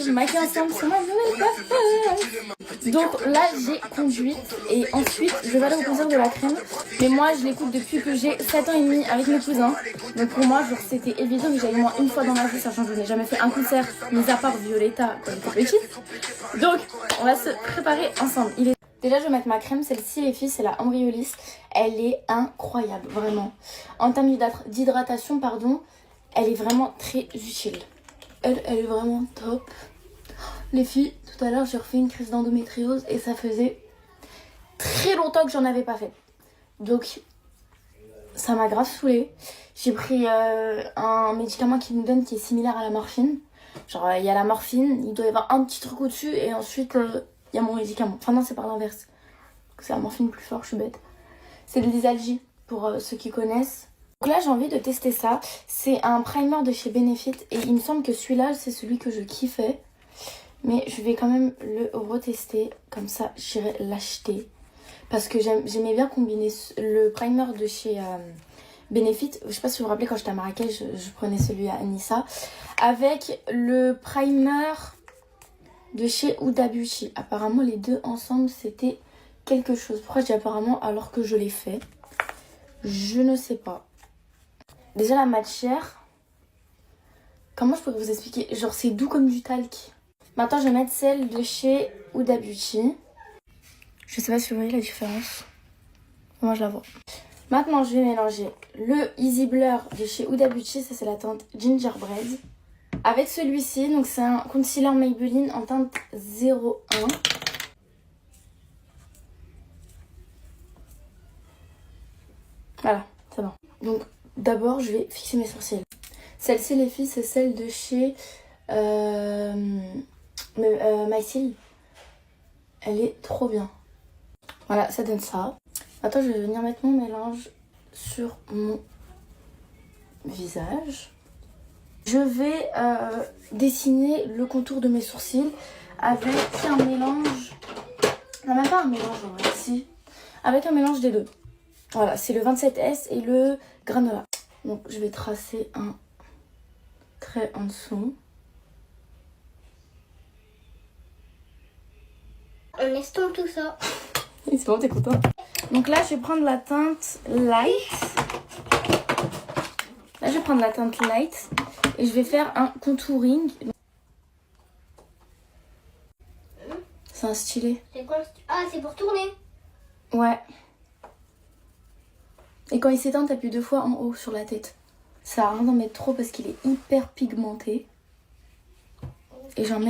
se maquiller ensemble sur ma nouvelle coiffeuse. Donc là j'ai conduit et ensuite je vais aller au concert de la crème. Mais moi je l'écoute depuis que j'ai 7 ans et demi avec mes cousins. Donc pour moi genre c'était évident que j'allais au moins une fois dans ma vie, sachant que je n'ai jamais fait un concert, mis à part Violetta quand j'étais petite. Donc on va se préparer ensemble. Déjà je vais mettre ma crème, celle-ci les filles c'est la Ambriolis. Elle est incroyable vraiment. En termes d'hydratation pardon, elle est vraiment très utile. Elle est vraiment top. Les filles, tout à l'heure j'ai refait une crise d'endométriose et ça faisait très longtemps que j'en avais pas fait. Donc ça m'a grave saoulée. J'ai pris un médicament qui nous donne qui est similaire à la morphine. Genre il y a la morphine, il doit y avoir un petit truc au-dessus et ensuite il y a mon médicament. Enfin non c'est par l'inverse. C'est la morphine plus fort, je suis bête. C'est le Lysalgie pour ceux qui connaissent. Donc là j'ai envie de tester ça. C'est un primer de chez Benefit et il me semble que celui-là c'est celui que je kiffais. Mais je vais quand même le retester, comme ça j'irai l'acheter. Parce que j'aimais bien combiner le primer de chez Benefit. Je sais pas si vous vous rappelez quand j'étais à Marrakech, je prenais celui à Anissa. Avec le primer de chez Huda Beauty. Apparemment les deux ensemble c'était quelque chose. Pourquoi je dis apparemment alors que je l'ai fait? Je ne sais pas. Déjà la matière, comment je pourrais vous expliquer? Genre c'est doux comme du talc. Maintenant je vais mettre celle de chez Huda Beauty. Je sais pas si vous voyez la différence. Moi je la vois. Maintenant je vais mélanger le Easy Blur de chez Huda Beauty. Ça c'est la teinte Gingerbread. Avec celui-ci, donc c'est un concealer Maybelline en teinte 01. Voilà, c'est bon. Donc d'abord je vais fixer mes sourcils. Celle-ci les filles c'est celle de chez Mycil. Elle est trop bien. Voilà, ça donne ça. Attends, je vais venir mettre mon mélange sur mon visage. Je vais dessiner le contour de mes sourcils avec un mélange... Non, même pas un mélange en vrai, si. Avec un mélange des deux. Voilà, c'est le 27S et le granola. Donc je vais tracer un trait en dessous. On estompe tout ça. C'est bon, t'es content? Donc là, je vais prendre la teinte light. Là, je vais prendre la teinte light et je vais faire un contouring. C'est un stylet. C'est quoi? Ah, c'est pour tourner. Ouais. Et quand il s'éteint, t'appuies 2 fois en haut sur la tête. Ça sert à rien d'en mettre trop parce qu'il est hyper pigmenté. Et j'en mets